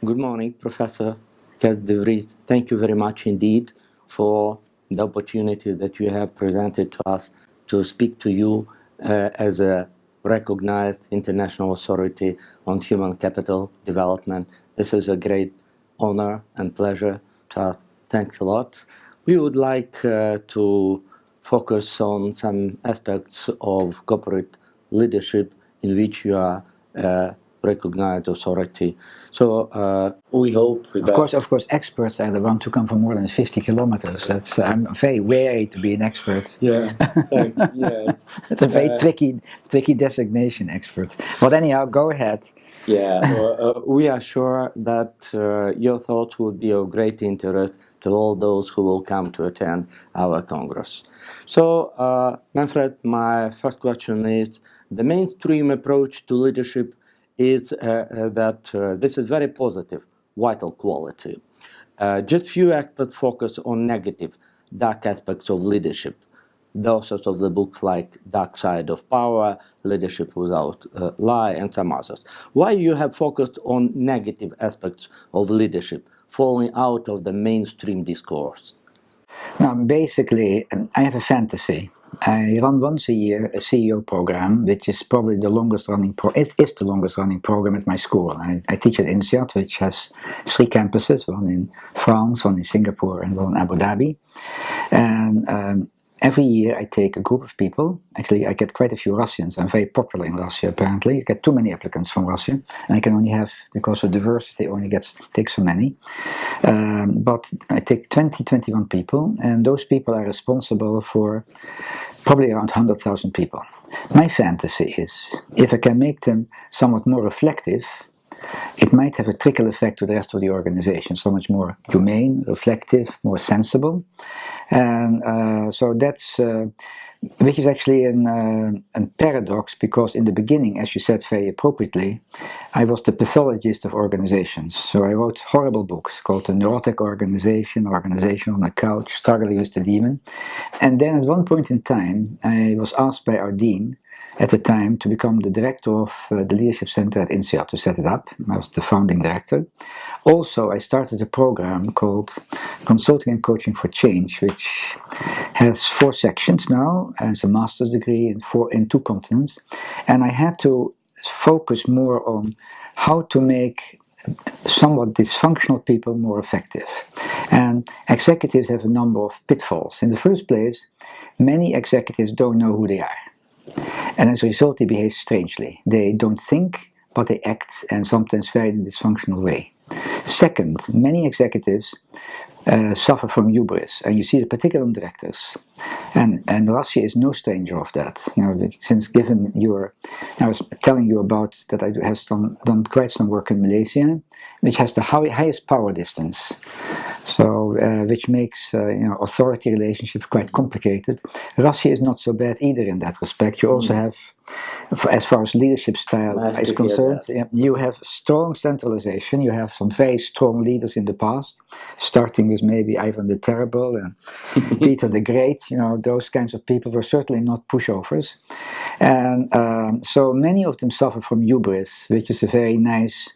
Good morning, Professor Kets de Vries. Thank you very much indeed for the opportunity that you have presented to us to speak to you as a recognized international authority on human capital development. This is a great honor and pleasure to us. Thanks a lot. We would like to focus on some aspects of corporate leadership in which you are recognized authority. So we hope that... Of course, experts are the ones who come from more than 50 kilometers. That's I'm very wary to be an expert. Yeah, thanks. Yes. It's a very tricky designation, expert. But anyhow, go ahead. Yeah, we are sure that your thoughts would be of great interest to all those who will come to attend our Congress. So, Manfred, my first question is, the mainstream approach to leadership is that this is very positive, vital quality. Just few experts focus on negative, dark aspects of leadership. The authors of the books like Dark Side of Power, Leadership Without Lie, and some others. Why you have focused on negative aspects of leadership, falling out of the mainstream discourse? Now, basically, I have a fantasy. I run once a year a CEO program, which is probably the longest running is the longest running program at my school. I teach at NCATS, which has 3 campuses, one in France, one in Singapore, and one in Abu Dhabi. And every year I take a group of people. Actually, I get quite a few Russians. I'm very popular in Russia, apparently. I get too many applicants from Russia, and I can only have, because of diversity, only take so many. But I take 21 people, and those people are responsible for probably around 100,000 people. My fantasy is, if I can make them somewhat more reflective, it might have a trickle effect to the rest of the organization, so much more humane, reflective, more sensible. And so that's, which is actually a paradox, because in the beginning, as you said very appropriately, I was the pathologist of organizations. So I wrote horrible books called The Neurotic Organization, Organization on the Couch, Struggling with the Demon. And then at one point in time, I was asked by our dean at the time to become the director of the Leadership Center at NCATS, to set it up. I was the founding director. Also, I started a program called Consulting and Coaching for Change, which has 4 sections now, as a master's degree in 2 continents. And I had to focus more on how to make somewhat dysfunctional people more effective. And executives have a number of pitfalls. In the first place, many executives don't know who they are. And as a result, they behave strangely. They don't think, but they act, and sometimes very in a dysfunctional way. Second, many executives suffer from hubris, and you see it particularly in directors. And Russia is no stranger of that. You know, since I was telling you about that I have done quite some work in Malaysia, which has the highest power distance. So, which makes authority relationships quite complicated. Russia is not so bad either in that respect. You also have, as far as leadership style is concerned, you have strong centralization. You have some very strong leaders in the past, starting with maybe Ivan the Terrible and Peter the Great. You know, those kinds of people were certainly not pushovers, and so many of them suffer from hubris, which is a very nice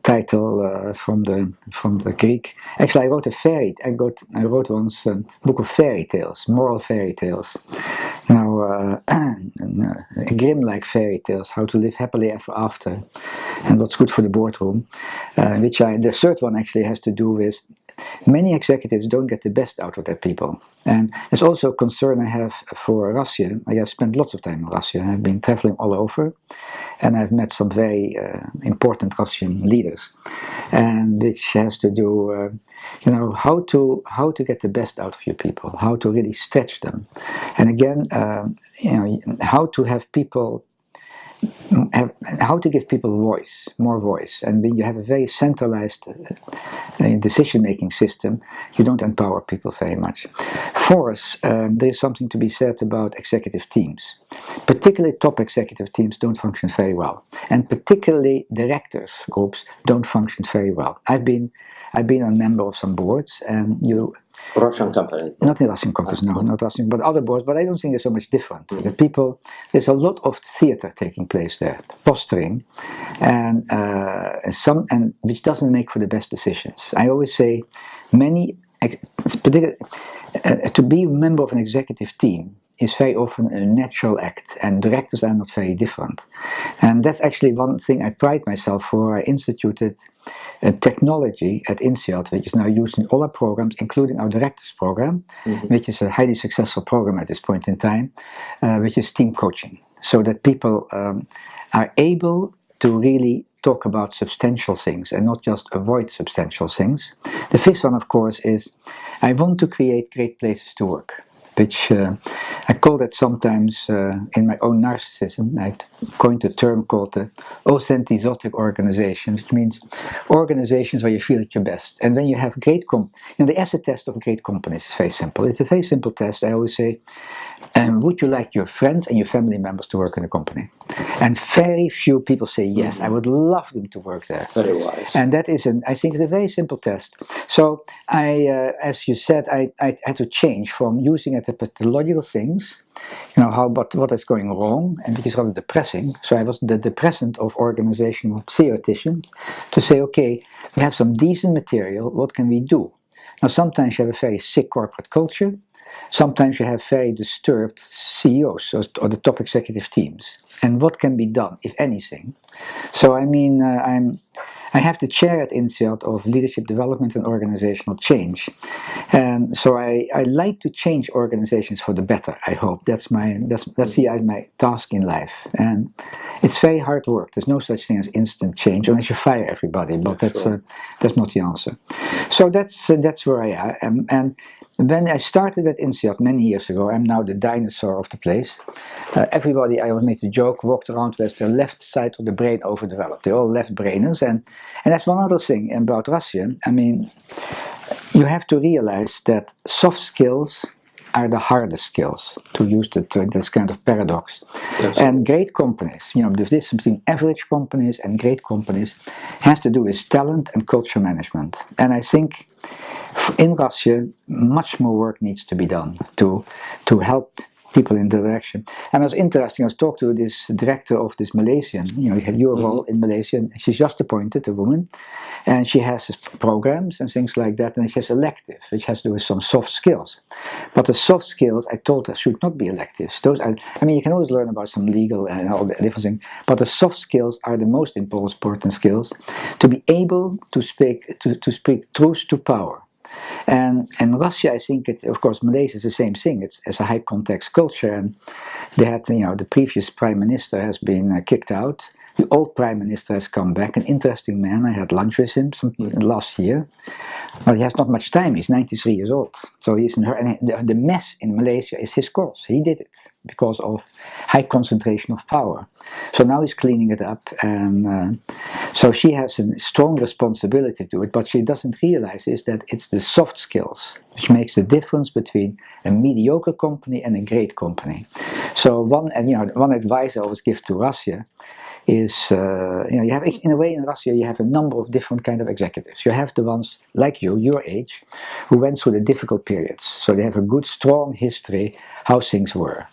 title from the Greek. Actually, I wrote once a book of fairy tales, moral fairy tales. You know, Grimm-like fairy tales, how to live happily ever after, and what's good for the boardroom. The 3rd one actually has to do with many executives don't get the best out of their people. And there's also a concern I have for Russia. I have spent lots of time in Russia. I've been traveling all over, and I've met some very important Russian leaders, and which has to do, how to get the best out of your people, how to really stretch them, and again, how to have people. How to give people more voice. And when you have a very centralized decision-making system, you don't empower people very much. Fourth, there is something to be said about executive teams. Particularly top executive teams don't function very well. And particularly directors groups don't function very well. I've been a member of some boards, and Russian companies. Not in Russian companies, no, not Russian, but other boards. But I don't think they're so much different. The people, there's a lot of theater taking place there, posturing, and which doesn't make for the best decisions. I always say, particularly to be a member of an executive team is very often a natural act, and directors are not very different. And that's actually one thing I pride myself for. I instituted a technology at NCATS, which is now used in all our programs, including our directors program, which is a highly successful program at this point in time, which is team coaching, so that people are able to really talk about substantial things and not just avoid substantial things. The fifth one, of course, is I want to create great places to work, which I call that sometimes in my own narcissism. I coined a term called the authentizotic organization, which means organizations where you feel at your best. And when you have the acid test of great companies is very simple. It's a very simple test. I always say, would you like your friends and your family members to work in a company? And very few people say yes. I would love them to work there. Very wise. And that is, I think, it's a very simple test. So as you said, I had to change from using it at pathological things, what is going wrong, and which is rather depressing. So I was the depressant of organizational theoreticians, to say, okay, we have some decent material. What can we do? Now, sometimes you have a very sick corporate culture. Sometimes you have very disturbed CEOs or the top executive teams. And what can be done, if anything? So, I mean, I have the chair at NCATS of Leadership Development and Organizational Change. And so I like to change organizations for the better, I hope. That's my task in life. And it's very hard work. There's no such thing as instant change, unless you fire everybody, but that's not the answer. So that's where I am. And when I started at NCATS many years ago, I'm now the dinosaur of the place. Everybody, I always made the joke, walked around with the left side of the brain overdeveloped. They're all left-brainers. And that's one other thing about Russia. I mean, you have to realize that soft skills are the hardest skills, to use this kind of paradox. Yes. And great companies, the difference between average companies and great companies has to do with talent and culture management. And I think in Russia, much more work needs to be done to help people in the direction. And it was interesting, I was talking to this director of this Malaysian, you had your role in Malaysia, and she's just appointed, a woman, and she has programs and things like that, and she has elective, which has to do with some soft skills. But the soft skills, I told her, should not be electives. Those are, you can always learn about some legal and all the different things, but the soft skills are the most important skills, to be able to speak truth to power. And in Russia, I think of course, Malaysia is the same thing. It's a high context culture, and they had, the previous prime minister has been kicked out. The old prime minister has come back, an interesting man. I had lunch with him last year. Well, he has not much time. He's 93 years old. So he's in her, and the mess in Malaysia is his cause. He did it because of high concentration of power. So now he's cleaning it up, and so she has a strong responsibility to it. But she doesn't realize is that it's the soft skills which makes the difference between a mediocre company and a great company. So one advice I always give to Russia is, you have, in a way in Russia, you have a number of different kind of executives. You have the ones like you, your age, who went through the difficult periods. So they have a good, strong history, how things were.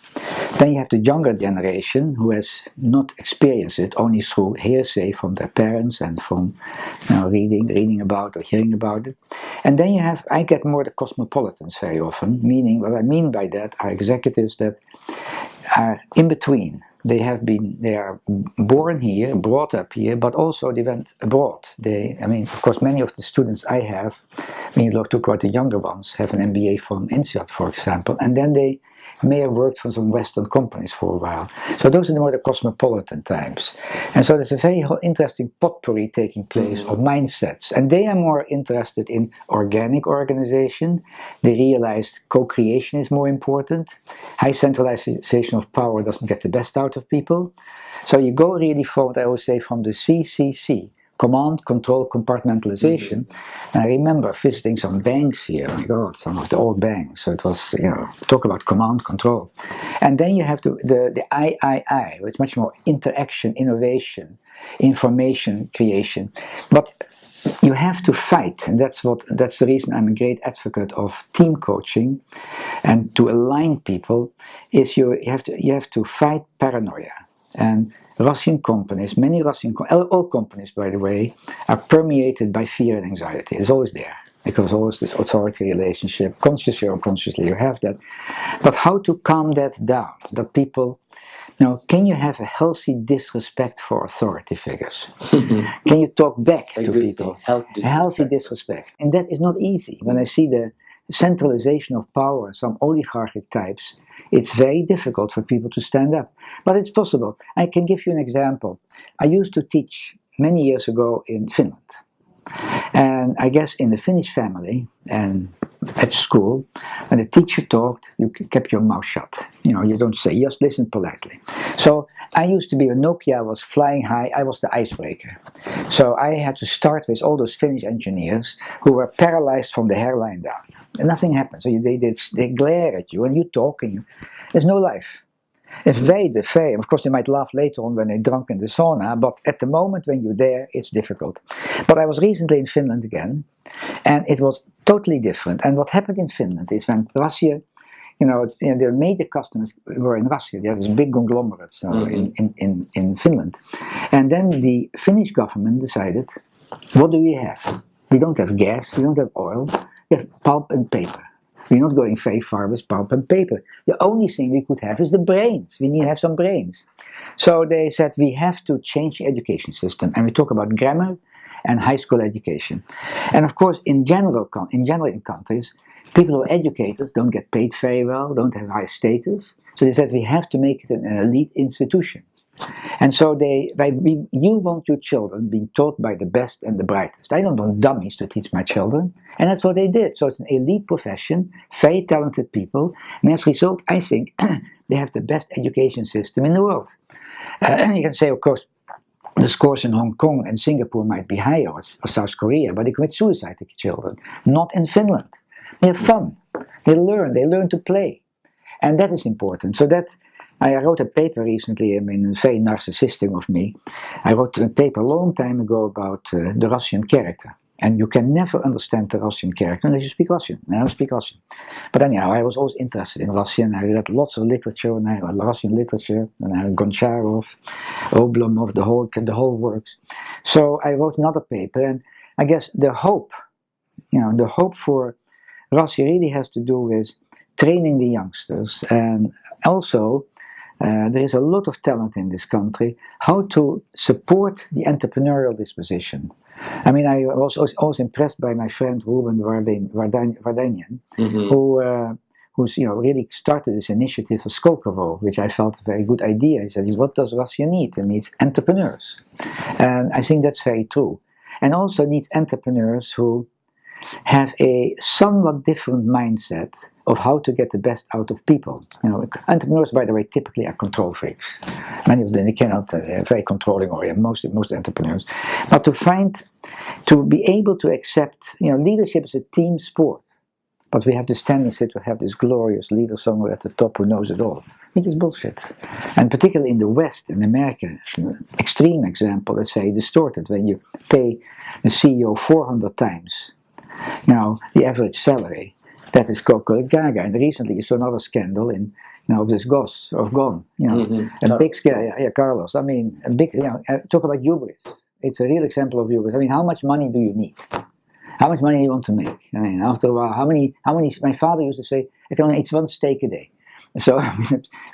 Then you have the younger generation who has not experienced it, only through hearsay from their parents and from reading about or hearing about it. And then I get more the cosmopolitans very often, meaning, what I mean by that are executives that are in between. They are born here, brought up here, but also they went abroad. Of course, many of the students I have, when you look at the younger ones, have an MBA from NCATS, for example, and then they may have worked for some Western companies for a while. So those are more the cosmopolitan types. And so there's a very interesting potpourri taking place of mindsets. And they are more interested in organic organization. They realize co-creation is more important. High centralization of power doesn't get the best out of people. So you go really from, what I always say, from the CCC, command, control, compartmentalization. And I remember visiting some banks here. Oh my God, some of the old banks. So it was, talk about command, control. And then you have the III, which is much more interaction, innovation, information creation. But you have to fight, and that's the reason I'm a great advocate of team coaching, and to align people. Is you have to fight paranoia. And Russian companies, all companies, by the way, are permeated by fear and anxiety. It's always there because always this authority relationship, consciously or unconsciously, you have that. But how to calm that down? That people. Now, can you have a healthy disrespect for authority figures? Can you talk back to people? Healthy disrespect. And that is not easy. When I see the centralization of power, some oligarchic types, it's very difficult for people to stand up. But it's possible. I can give you an example. I used to teach many years ago in Finland. And I guess in the Finnish family and at school, when the teacher talked, you kept your mouth shut. You don't say, just listen politely. So I used to be, when Nokia was flying high, I was the icebreaker. So I had to start with all those Finnish engineers who were paralyzed from the hairline down. And nothing happened. So they glare at you and you talk and there's no life. It's very, very, of course they might laugh later on when they're drunk in the sauna, but at the moment when you're there, it's difficult. But I was recently in Finland again, and it was totally different. And what happened in Finland is when Russia, their major customers were in Russia, they had these big conglomerates in Finland. And then the Finnish government decided, what do we have? We don't have gas, we don't have oil, we have pulp and paper. We're not going very far with pulp and paper. The only thing we could have is the brains. We need to have some brains. So they said we have to change the education system. And we talk about grammar and high school education. And of course, in general in countries, people who are educated don't get paid very well, don't have high status. So they said we have to make it an elite institution. And so you want your children being taught by the best and the brightest. I don't want dummies to teach my children. And that's what they did. So it's an elite profession, very talented people. And as a result, I think they have the best education system in the world. You can say, of course, the scores in Hong Kong and Singapore might be higher, or South Korea, but they commit suicide to children. Not in Finland. They have fun. They learn to play. And that is important. So that I wrote a paper recently, very narcissistic of me. I wrote a paper a long time ago about the Russian character. And you can never understand the Russian character unless you speak Russian. I don't speak Russian. But anyhow, I was always interested in Russian. I read lots of literature, and I read Russian literature, and I read Goncharov, Oblomov, the whole works. So I wrote another paper, and I guess the hope for Russia really has to do with training the youngsters, and also there is a lot of talent in this country, how to support the entrepreneurial disposition. I was always impressed by my friend Ruben Vardanian, who's really started this initiative for Skolkovo, which I felt a very good idea. He said, what does Russia need? It needs entrepreneurs. And I think that's very true. And also needs entrepreneurs who have a somewhat different mindset of how to get the best out of people. Entrepreneurs, by the way, typically are control freaks. Many of them, they cannot, very controlling, or most entrepreneurs. But to be able to accept, leadership is a team sport. But we have this tendency to have this glorious leader somewhere at the top who knows it all. It is bullshit. And particularly in the West, in America, extreme example, that's very distorted. When you pay the CEO 400 times the average salary, that is Coca Gaga. And recently you saw another scandal in, of this Goss, of Gone, a big scale, Carlos. A big, talk about hubris. It's a real example of hubris. How much money do you need? How much money do you want to make? After a while, how many, my father used to say, I can only eat one steak a day. So,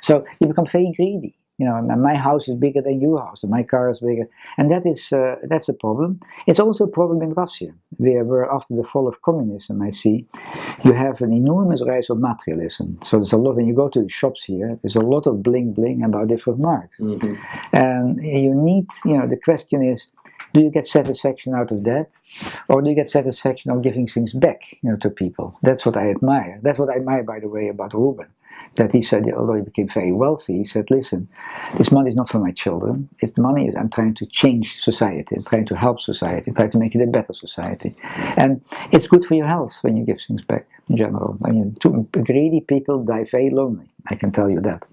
so you become very greedy. My house is bigger than your house, and my car is bigger, and that's a problem. It's also a problem in Russia, where after the fall of communism, I see, you have an enormous rise of materialism. So there's a lot, when you go to the shops here, there's a lot of bling bling about different marks, and you need, the question is, do you get satisfaction out of that, or do you get satisfaction of giving things back, to people? That's what I admire. That's what I admire, by the way, about Ruben. That he said, although he became very wealthy, he said, listen, this money is not for my children. I'm trying to change society. I'm trying to help society, try to make it a better society. And it's good for your health when you give things back, in general. Too greedy people die very lonely, I can tell you that.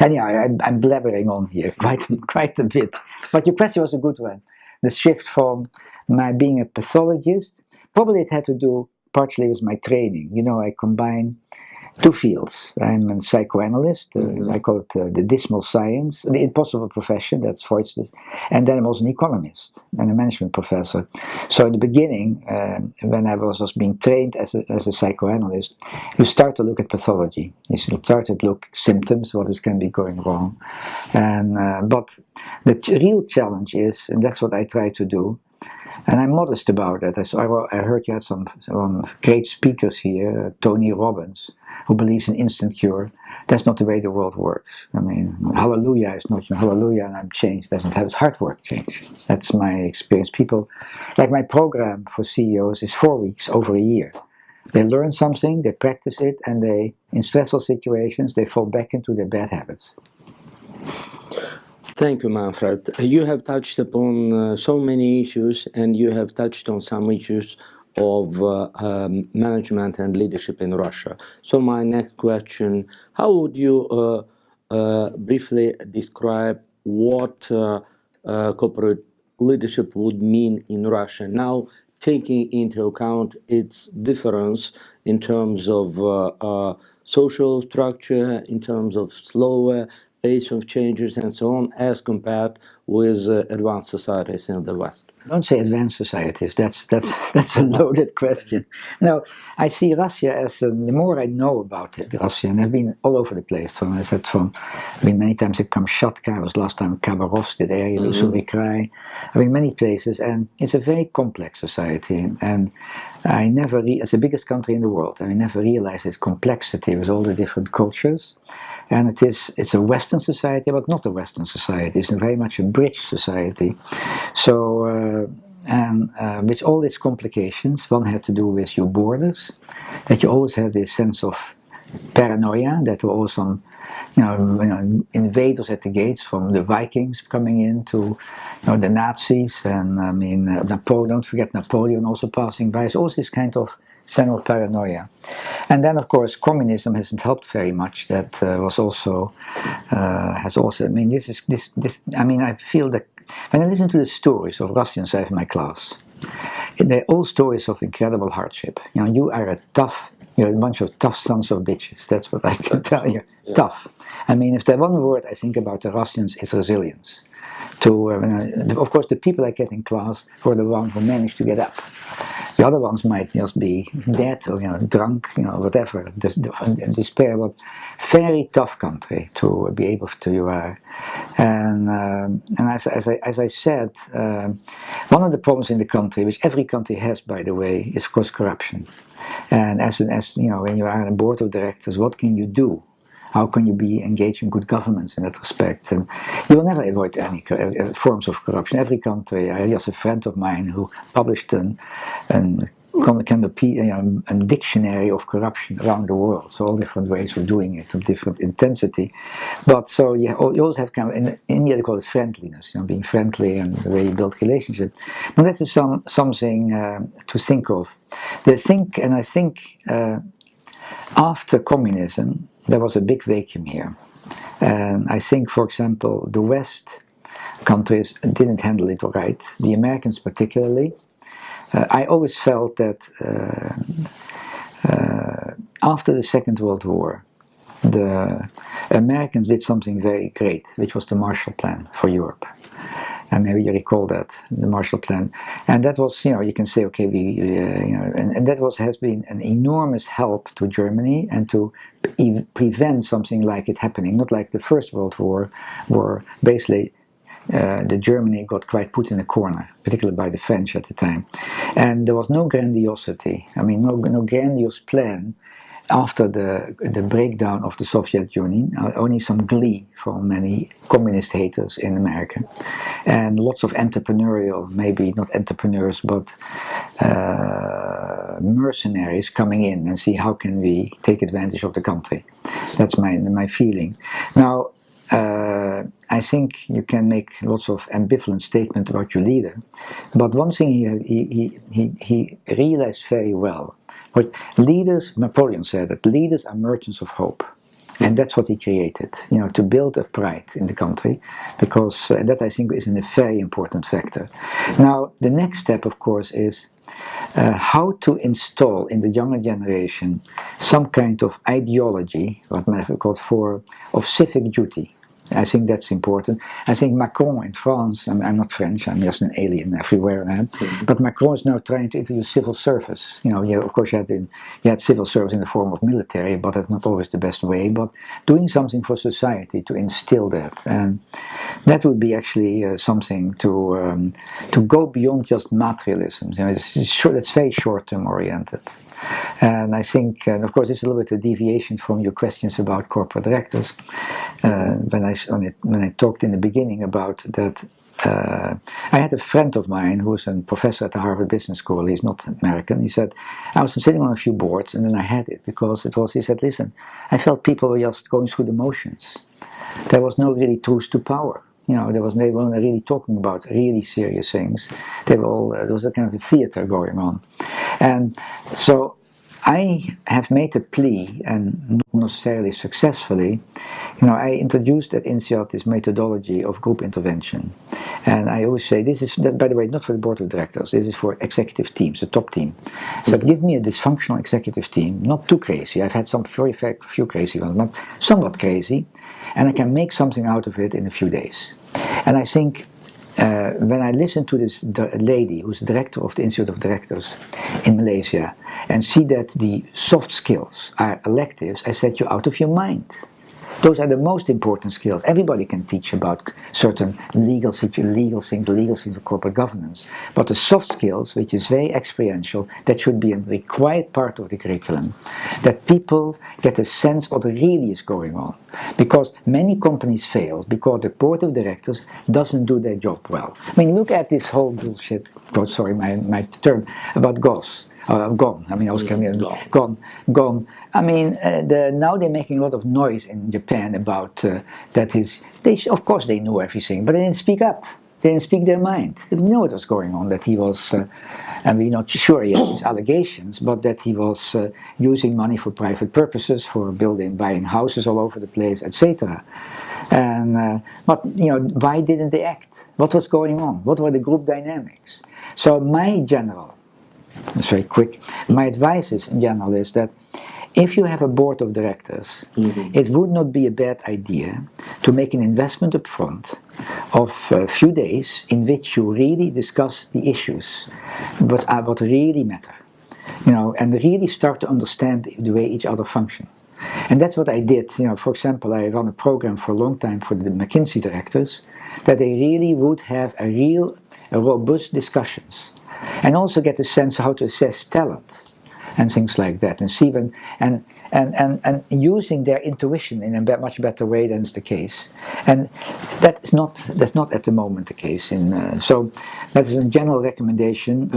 Anyhow, I'm blabbering on here quite a bit. But your question was a good one. the shift from my being a pathologist, probably it had to do partially with my training. You know, I combine two fields. I'm a psychoanalyst. I call it the dismal science, the impossible profession. That's Freud's. And then I'm also an economist and a management professor. So in the beginning, when I was being trained as a psychoanalyst, you start to look at pathology. You start to look at symptoms, what is can be going wrong, and but the real challenge is, and that's what I try to do. And I'm modest about it. I heard you had some great speakers here, Tony Robbins, who believes in instant cure. That's not the way the world works. I mean, hallelujah is not hallelujah and I'm changed. Doesn't have its hard work change. That's my experience. People, like my program for CEOs is 4 weeks, over a year. They learn something, they practice it, and they, in stressful situations, they fall back into their bad habits. Thank you, Manfred. You have touched upon so many issues, and you have touched on some issues of management and leadership in Russia. So my next question, how would you briefly describe what corporate leadership would mean in Russia now, taking into account its difference in terms of social structure, in terms of slower pace of changes and so on, as compared with advanced societies in the West? Don't say advanced societies. That's a loaded question. No, I see Russia as the more I know about it, Russia, and I've been all over the place. I've been many times in Kamchatka. I was last time in Khabarovsk, the area, Usumikrai. I've been many places, and it's a very complex society. And I never, it's the biggest country in the world, and I never realized its complexity with all the different cultures. And it's a Western society, but not a Western society. It's very much a British society. So, with all its complications, one had to do with your borders, that you always had this sense of paranoia, that there were always some, invaders at the gates, from the Vikings coming in to, the Nazis, and I mean, Napoleon, don't forget Napoleon also passing by. So always this kind of sense of paranoia. And then, of course, communism hasn't helped very much. That has also, I mean, I feel that when I listen to the stories of Russians I have in my class, they're all stories of incredible hardship. You are you're a bunch of tough sons of bitches. That's what I can tell you. Yeah. Tough. I mean, if there's one word I think about the Russians, it's resilience. Of course, the people I get in class were the ones who managed to get up. The other ones might just be dead or drunk, whatever, despair. But very tough country to be able to. And as I said, one of the problems in the country, which every country has, by the way, is of course corruption. And as when you are on a board of directors, what can you do? How can you be engaged in good governance in that respect? And you will never avoid any forms of corruption. Every country. I had a friend of mine who published a dictionary of corruption around the world. So all different ways of doing it, of different intensity. But so you also have in India they call it friendliness, being friendly and the way you build relationships. But that is something to think of. I think after communism, there was a big vacuum here. And I think, for example, the West countries didn't handle it right. The Americans particularly. I always felt that after the Second World War, the Americans did something very great, which was the Marshall Plan for Europe. And maybe you recall that, the Marshall Plan. And that was, you can say, okay, and that has been an enormous help to Germany and to prevent something like it happening. Not like the First World War, where basically the Germany got quite put in a corner, particularly by the French at the time. And there was no grandiosity, no grandiose plan after the breakdown of the Soviet Union. Only some glee from many communist haters in America, and lots of entrepreneurial, maybe not entrepreneurs, but mercenaries coming in and see how can we take advantage of the country. That's my feeling. Now, I think you can make lots of ambivalent statements about your leader, but one thing he realized very well. But leaders, Napoleon said that leaders are merchants of hope. And that's what he created, to build a pride in the country, because that I think is a very important factor. Now, the next step, of course, is how to install in the younger generation some kind of ideology, what Manfred called of civic duty. I think that's important. I think Macron in France, I'm not French, I'm just an alien everywhere I am, but Macron is now trying to introduce civil service. Of course you had civil service in the form of military, but that's not always the best way, but doing something for society to instill that. And that would be actually something to go beyond just materialism. It's very short-term oriented. And I think, and of course, it's a little bit a deviation from your questions about corporate directors. When I talked in the beginning about that, I had a friend of mine who was a professor at the Harvard Business School. He's not American. He said, I was sitting on a few boards, and then I had it because he said, listen, I felt people were just going through the motions. There was no really truth to power. They weren't really talking about really serious things. There was a kind of a theater going on. And so I have made a plea, and not necessarily successfully. I introduced at NCATS this methodology of group intervention. And I always say, this is, by the way, not for the board of directors, this is for executive teams, the top team. So give me a dysfunctional executive team, not too crazy. I've had some very few crazy ones, but somewhat crazy. And I can make something out of it in a few days. And I think when I listen to this lady who's the director of the Institute of Directors in Malaysia and see that the soft skills are electives, I said, you're out of your mind. Those are the most important skills. Everybody can teach about certain legal things of corporate governance. But the soft skills, which is very experiential, that should be a required part of the curriculum. That people get a sense what really is going on. Because many companies fail because the board of directors doesn't do their job well. I mean, look at this whole bullshit, sorry my term, about GOS. Gone. I mean, I was gone. I mean, now they're making a lot of noise in Japan about that is. Of course, they knew everything, but they didn't speak up. They didn't speak their mind. They didn't know what was going on. That he was, and we're not sure yet his allegations, but that he was using money for private purposes, for buying houses all over the place, etc. And but why didn't they act? What was going on? What were the group dynamics? So it's very quick. My advice in general is that if you have a board of directors, it would not be a bad idea to make an investment up front of a few days in which you really discuss the issues, what really matter, and really start to understand the way each other function. And that's what I did. For example, I ran a program for a long time for the McKinsey directors, that they really would have a robust discussions. And also get a sense of how to assess talent and things like that, and see and using their intuition in a much better way than is the case. And that's not at the moment the case. So that is a general recommendation.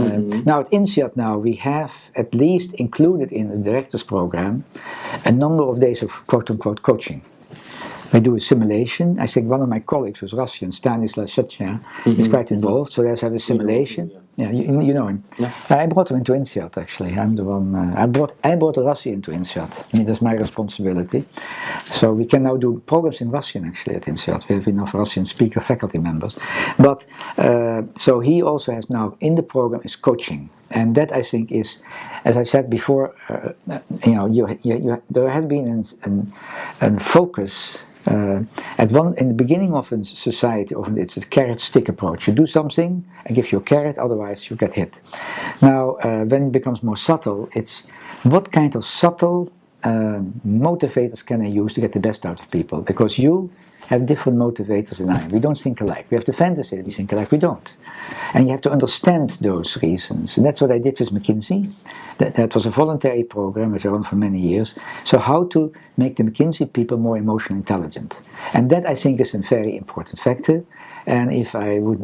Now at INSEAD we have at least included in the directors program a number of days of quote-unquote coaching. We do a simulation. I think one of my colleagues who's Russian, Stanislas Shetcher, is quite involved. So there's a simulation. Yeah, you know him. Yeah. I brought him into INSEAD actually. I'm the one. I brought a Russian into INSEAD. I mean, that's my responsibility. So we can now do programs in Russian actually at INSEAD. We have enough Russian speaker faculty members. But so he also has now in the program is coaching. And that I think is, as I said before, there has been a focus in the beginning of a society. It's a carrot-stick approach. You do something, I give you a carrot, otherwise you get hit. Now, when it becomes more subtle, it's what kind of subtle motivators can I use to get the best out of people? Because you have different motivators than I. We don't think alike. We have the fantasy that we think alike. We don't. And you have to understand those reasons. And that's what I did with McKinsey. That was a voluntary program which I ran for many years. So how to make the McKinsey people more emotionally intelligent. And that I think is a very important factor. And if I would,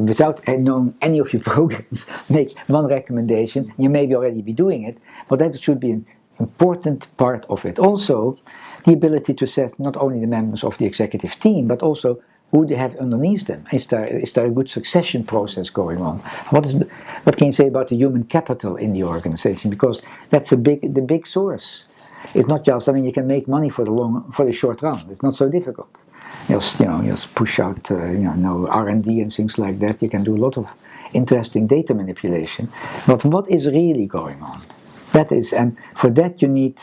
without knowing any of your programs, make one recommendation, you may already be doing it, but that should be an important part of it. Also, the ability to assess not only the members of the executive team, but also who they have underneath them. Is there a good succession process going on? What can you say about the human capital in the organization? Because that's the big source. It's not just, I mean, you can make money for the short run. It's not so difficult. Just push out, no R&D and things like that. You can do a lot of interesting data manipulation. But what is really going on? That is, and for that you need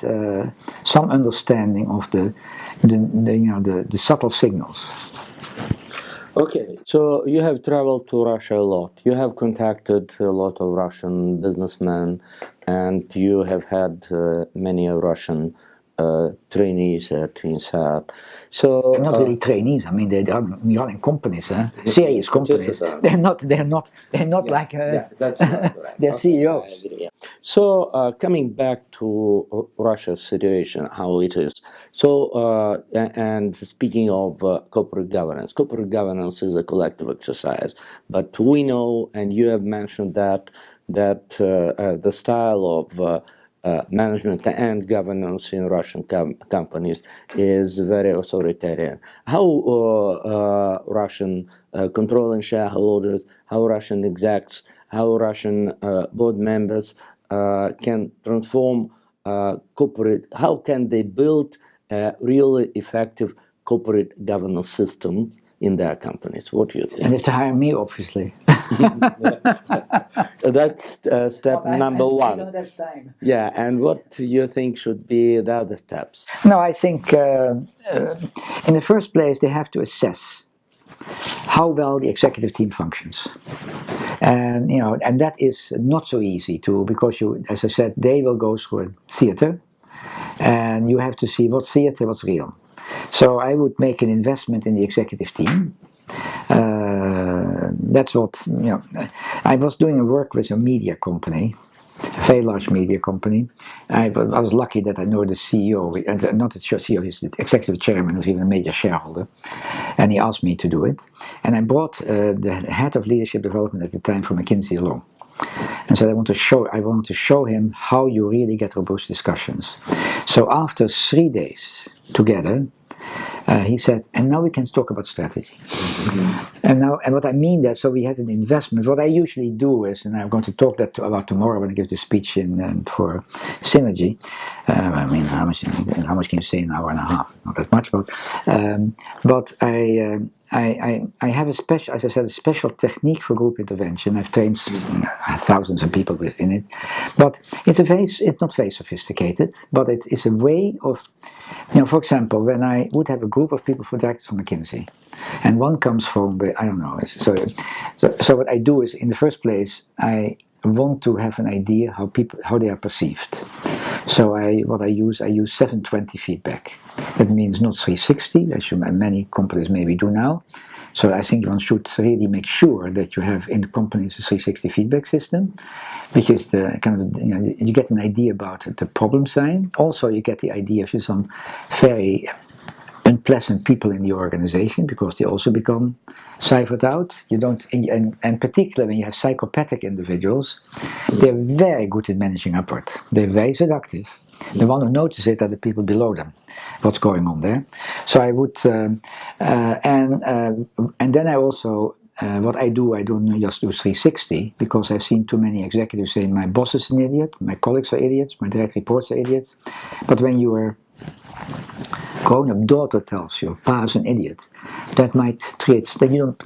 some understanding of the subtle signals. Okay, so you have traveled to Russia a lot. You have contacted a lot of Russian businessmen, and you have had many Russian trainees at NCATS. So They're not really trainees. I mean, they're running companies, serious companies. They're not like that's right. they're CEOs. So coming back to Russia's situation, how it is. So and speaking of corporate governance is a collective exercise. But we know, and you have mentioned that the style of management and governance in Russian companies is very authoritarian. How Russian controlling shareholders, how Russian execs, how Russian board members can transform corporate, how can they build a really effective corporate governance system in their companies? What do you think? And they have to hire me, obviously. That's step number one. I don't have time. Yeah, and what do you think should be the other steps? No, I think in the first place they have to assess how well the executive team functions, and and that is not so easy to, because as I said, they will go through a theater, and you have to see what's theater, what's real. So I would make an investment in the executive team. That's what, I was doing a work with a media company, a very large media company. I was lucky that I know the CEO, not the CEO, he's the executive chairman, who's even a major shareholder, and he asked me to do it. And I brought the head of leadership development at the time from McKinsey along. And so I want to show him how you really get robust discussions. So after 3 days together, he said, and now we can talk about strategy. And what I mean that, so we had an investment. What I usually do is, and I'm going to talk about tomorrow when I give the speech for Synergy. I mean, how much can you say, an hour and a half? Not that much, but I have a special, as I said, a special technique for group intervention. I've trained thousands of people in it, but it's not very sophisticated, but it is a way of, for example, when I would have a group of people for directors from McKinsey, and one comes from, I don't know, so what I do is, in the first place, I want to have an idea how they are perceived. So I use 720 feedback. That means not 360, as many companies maybe do now. So I think one should really make sure that you have in the companies a 360 feedback system, because you get an idea about the problem sign. Also, you get the idea of some very unpleasant people in the organization, because they also become ciphered out. You don't, and particularly when you have psychopathic individuals, they're very good at managing upward. They're very seductive. The one who notices it are the people below them. What's going on there? So I would, and then I also, what I don't just do 360, because I've seen too many executives say, my boss is an idiot, my colleagues are idiots, my direct reports are idiots. But when your grown-up daughter tells you, Pa is an idiot, that might create,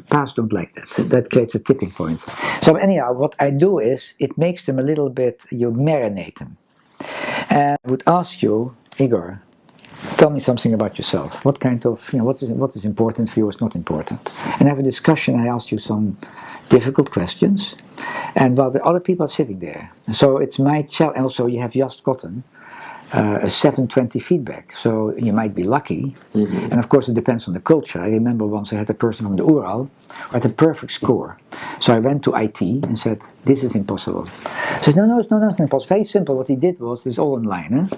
Pa's don't like that. That creates a tipping point. So anyhow, what I do is, it makes them a little bit, you marinate them. And I would ask you, Igor, tell me something about yourself. What kind of, what is important for you, what's not important? And have a discussion. I ask you some difficult questions, and while the other people are sitting there. So it's my challenge. Also, you have just gotten a 720 feedback, so you might be lucky. And of course it depends on the culture. I remember once I had a person from the Ural who had a perfect score. So I went to IT and said, this is impossible. He said, no, it's not impossible. Very simple. What he did was, it's all online.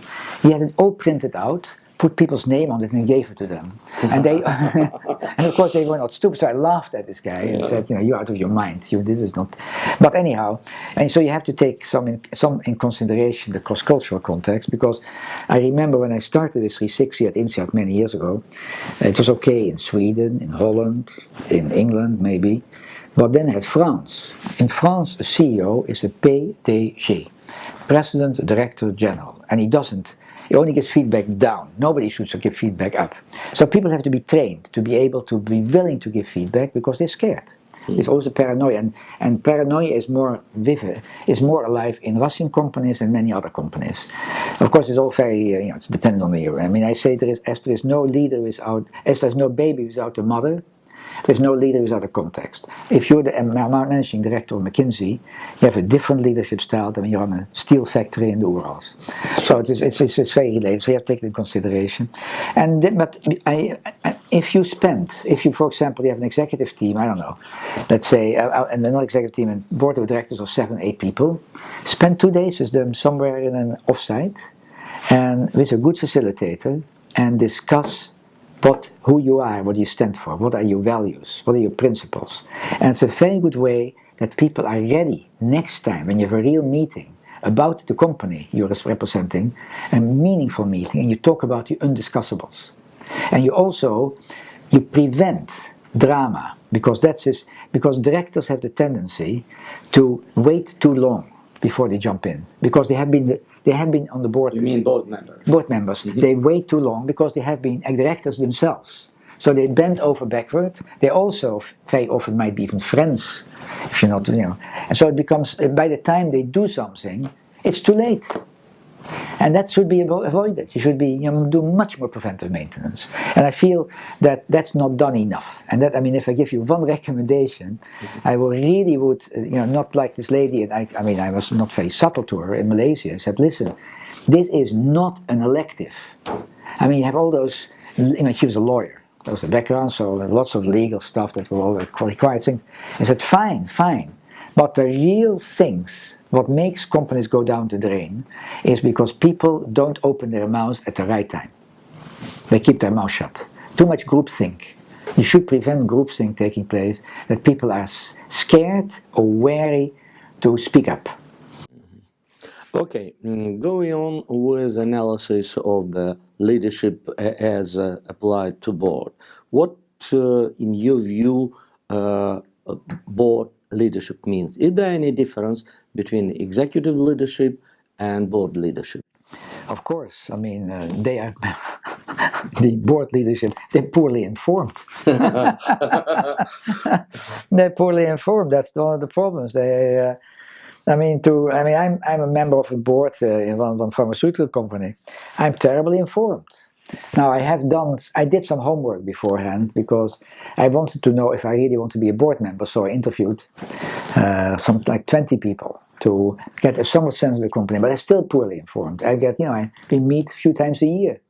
He had it all printed out, put people's name on it, and gave it to them. And they, and of course they were not stupid. So I laughed at this guy and said, you're out of your mind. This is not. But anyhow, and so you have to take some in consideration the cross-cultural context, because I remember when I started with 360 at NCATS many years ago, it was okay in Sweden, in Holland, in England maybe, but then I had France. In France, a CEO is a PDG, President Director General, and he doesn't It only gives feedback down. Nobody should give feedback up. So people have to be trained to be able to be willing to give feedback because they're scared. There's also paranoia, and paranoia is more vivid, is more alive in Russian companies and many other companies. Of course, it's all very, it's dependent on the year. I mean, I say as there is no leader without, as there's no baby without a mother, there's no leader without a context. If you're the managing director of McKinsey, you have a different leadership style than when you're on a steel factory in the Urals. So it's very related, so you have to take it into consideration. But if you, for example, you have an executive team, I don't know, let's say, and an executive team and board of directors of 7, 8 people, spend 2 days with them somewhere in an offsite, and with a good facilitator, and discuss who you are, what you stand for, what are your values, what are your principles. And it's a very good way that people are ready next time when you have a real meeting about the company you're representing, a meaningful meeting, and you talk about the undiscussables. And you prevent drama, because because directors have the tendency to wait too long before they jump in, because they have been on the board. You mean board members? Board members. Mm-hmm. They wait too long because they have been directors themselves. So they bend over backward. They also very often might be even friends, if you're not, And so it becomes, by the time they do something, it's too late. And that should be avoided. You should do much more preventive maintenance. And I feel that that's not done enough. And that, if I give you one recommendation, I really would, not like this lady, and I was not very subtle to her in Malaysia. I said, listen, this is not an elective. You have all those, she was a lawyer. That was the background, so lots of legal stuff that were all required things. I said, fine. But the real things, what makes companies go down the drain, is because people don't open their mouths at the right time. They keep their mouth shut. Too much groupthink. You should prevent groupthink taking place, that people are scared or wary to speak up. Okay, going on with analysis of the leadership as applied to board. What, in your view, board leadership means? Is there any difference between executive leadership and board leadership? Of course, they are the board leadership. They're poorly informed. They're poorly informed. That's one of the problems. I'm a member of a board in one pharmaceutical company. I'm terribly informed. Now I did some homework beforehand because I wanted to know if I really want to be a board member. So I interviewed something like 20 people to get a somewhat sense of the company, but I'm still poorly informed. We meet a few times a year,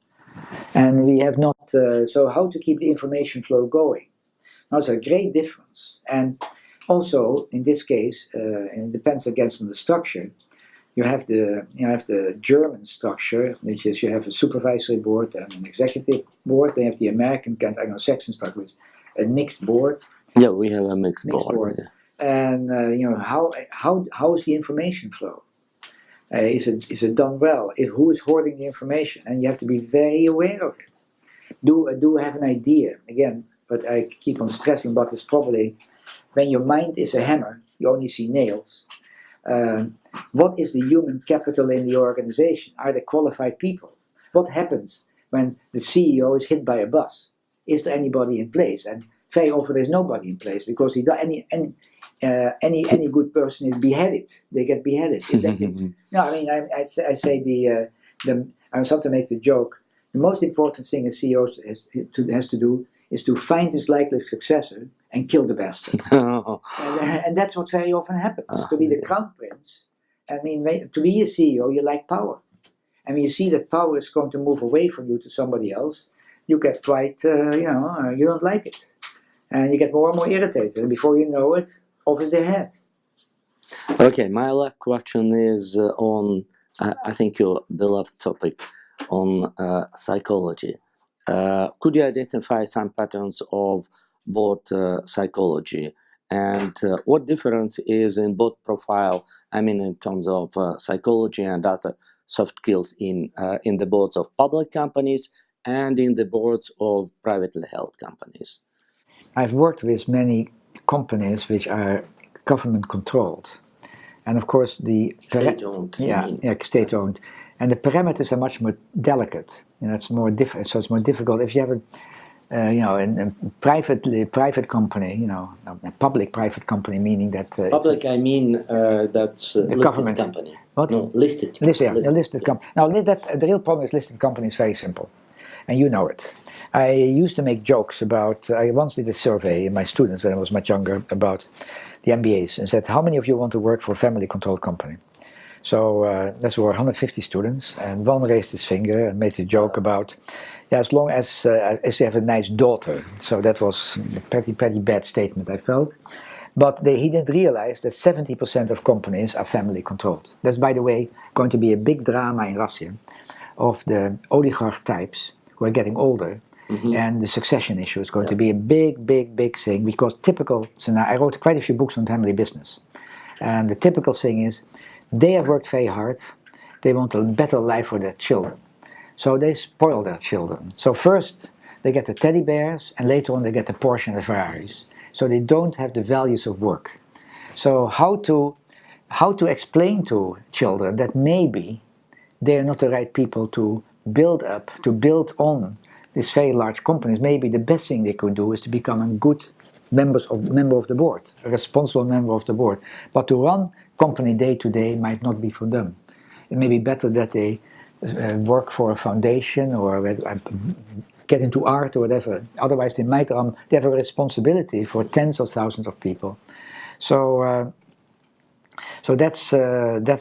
and we have not. So how to keep the information flow going? Now it's a great difference, and also in this case, and it depends against on the structure. You have the German structure, which is you have a supervisory board and an executive board. They have the American Anglo-Saxon structure, with a mixed board. Yeah, we have a mixed board. Yeah. And how is the information flow? Is it done well? Who is hoarding the information? And you have to be very aware of it. Do have an idea again? But I keep on stressing, but it's probably when your mind is a hammer, you only see nails. What is the human capital in the organization? Are there qualified people? What happens when the CEO is hit by a bus? Is there anybody in place? And very often there's nobody in place because any good person is beheaded. They get beheaded. Is that it? No, I say I sometimes make the joke. The most important thing a CEO has to do is to find his likely successor and kill the bastard. And that's what very often happens. To be the crown prince, to be a CEO, you like power. And when you see that power is going to move away from you to somebody else, you get quite, you don't like it. And you get more and more irritated. And before you know it, off is their head. Okay, my last question is on, I think, your beloved topic on psychology. Could you identify some patterns of board psychology, and what difference is in board profile, in terms of psychology and other soft skills in the boards of public companies and in the boards of privately held companies? I've worked with many companies which are government controlled, and of course the state-owned. State-owned. and the parameters are much more delicate. It's more different. So it's more difficult if you have a private company, a public-private company, meaning that public. I mean that's the listed government company. What? No, listed. A listed company. Now, that's the real problem. Is listed company is very simple, and you know it. I used to make jokes about. I once did a survey in my students when I was much younger about the MBAs and said, "How many of you want to work for a family-controlled company?" So there were 150 students, and one raised his finger and made a joke about, yeah, as long as you have a nice daughter. So that was a pretty bad statement, I felt. But he didn't realize that 70% of companies are family controlled. That's, by the way, going to be a big drama in Russia of the oligarch types who are getting older. Mm-hmm. And the succession issue is going to be a big thing, because typical, so now I wrote quite a few books on family business. And the typical thing is, they have worked very hard, they want a better life for their children. So they spoil their children. So first they get the teddy bears, and later on they get the Porsche and the Ferraris. So they don't have the values of work. So how to explain to children that maybe they're not the right people to build on these very large companies. Maybe the best thing they could do is to become a good member of the board, a responsible member of the board. But to run company day to day might not be for them. It may be better that they work for a foundation or get into art or whatever. Otherwise, they have a responsibility for tens of thousands of people. So that's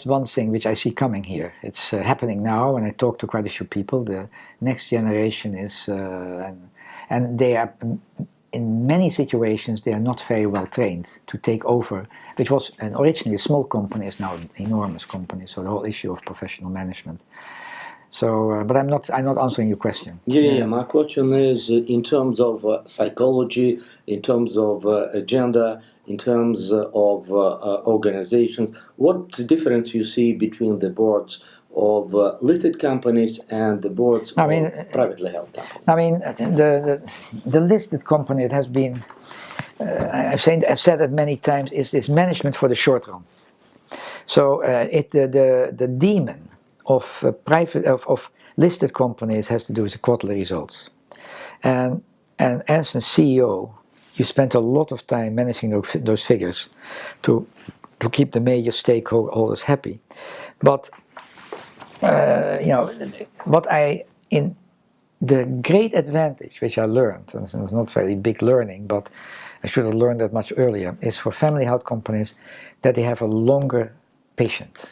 one thing which I see coming here. It's happening now, and I talk to quite a few people. The next generation is, and they are, in many situations, they are not very well trained to take over, which was originally a small company, is now an enormous company. So the whole issue of professional management. So, but I'm not answering your question. Yeah. My question is in terms of psychology, in terms of agenda, in terms of organizations. What difference you see between the boards of listed companies and the boards of privately held companies? I mean, the listed company, it has been, I've said it many times, is management for the short run. So the demon of listed companies has to do with the quarterly results, and as a CEO, you spend a lot of time managing those figures to keep the major stakeholders happy. But in the great advantage which I learned, and it's not very big learning, but I should have learned that much earlier, is for family-held companies that they have a longer patience.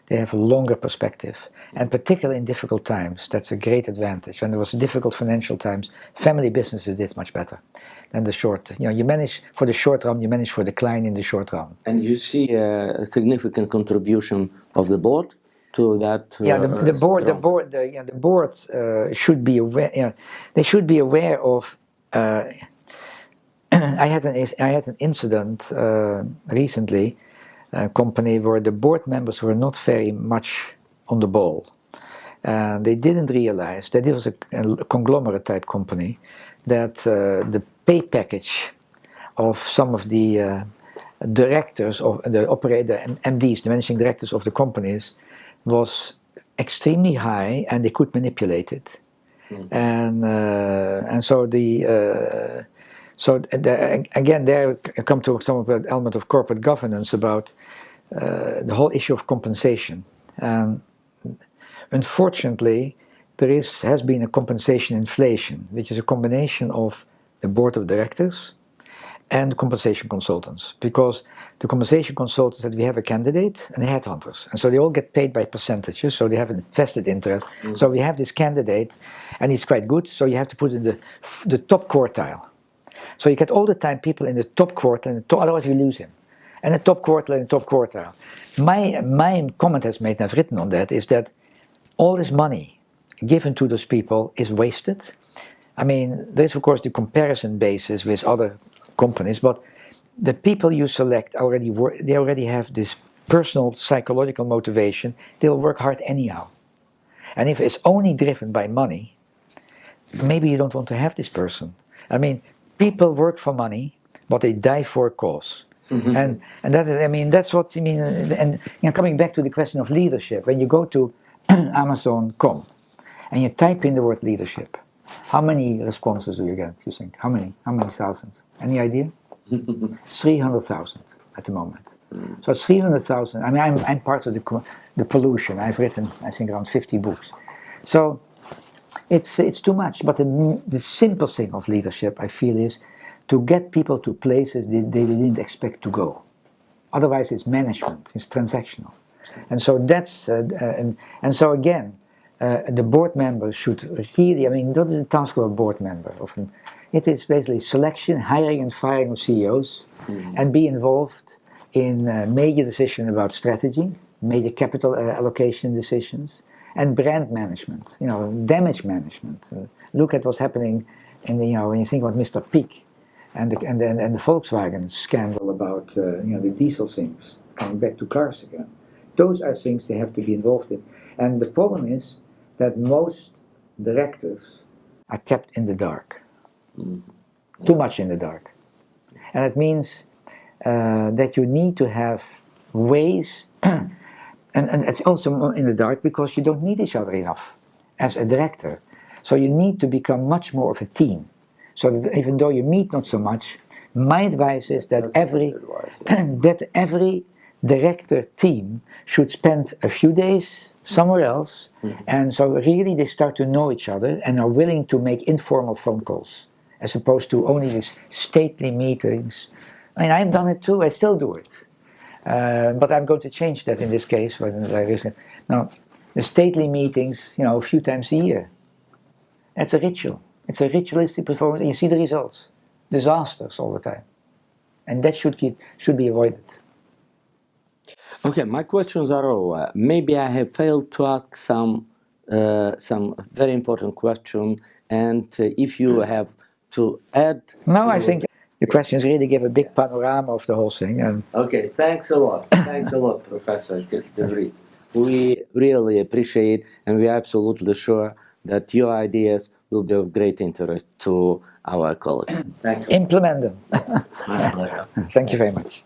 They have a longer perspective, and particularly in difficult times, that's a great advantage. When there was difficult financial times, family businesses did much better than the short. You manage for the short run, you manage for decline in the short run. And you see a significant contribution of the board to that. The board should be aware. They should be aware of. I had an incident recently. A company where the board members were not very much on the ball. They didn't realize that it was a conglomerate type company, that the pay package of some of the directors of the MDs, the managing directors of the companies, was extremely high, and they could manipulate it. Mm-hmm. And so again, there come to some of the element of corporate governance about the whole issue of compensation. And unfortunately, there has been a compensation inflation, which is a combination of the board of directors and compensation consultants. Because the compensation consultants, that we have a candidate and headhunters, and so they all get paid by percentages, so they have a vested interest. Mm-hmm. So we have this candidate, and he's quite good, so you have to put in the top quartile. So you get all the time people in the top quartile, otherwise you lose him. And the top quartile. My comment has made, and I've written on that, is that all this money given to those people is wasted. I mean, there's of course the comparison basis with other companies, but the people you select they already have this personal psychological motivation. They'll work hard anyhow. And if it's only driven by money, maybe you don't want to have this person. I mean, people work for money, but they die for a cause. Mm-hmm. And that's what I mean. And coming back to the question of leadership, when you go to Amazon.com, and you type in the word leadership, how many responses do you get, you think? How many? How many thousands? Any idea? 300,000 at the moment. So it's 300,000. I mean, I'm part of the pollution. I've written, I think, around 50 books. So it's too much. But the simple thing of leadership, I feel, is to get people to places they didn't expect to go. Otherwise, it's management. It's transactional. And so that's and so again, the board members should really. I mean, that is the task of a board member. Often, it is basically selection, hiring, and firing of CEOs, and be involved in major decisions about strategy, major capital allocation decisions, and brand management. You know, damage management. Look at what's happening in the, when you think about Mr. Peak, and the Volkswagen scandal about the diesel things coming back to cars again. Those are things they have to be involved in. And the problem is that most directors are kept in the dark. Too much in the dark. And it means that you need to have ways, and it's also in the dark because you don't need each other enough as a director. So you need to become much more of a team. So that even though you meet not so much, my advice is that every director team should spend a few days somewhere else, and so really they start to know each other and are willing to make informal phone calls, as opposed to only these stately meetings. I mean, I've done it too, I still do it. But I'm going to change that in this case. Now, the stately meetings, a few times a year. That's a ritual. It's a ritualistic performance, and you see the results. Disasters all the time. And that should be avoided. Okay, my questions are over. Maybe I have failed to ask some very important question, and if you have to add... No, I think the questions really give a big panorama of the whole thing. And okay, thanks a lot. Thanks a lot, Professor de Vries. We really appreciate, and we are absolutely sure that your ideas will be of great interest to our colleagues. Thanks. Implement them. My pleasure. Thank you very much.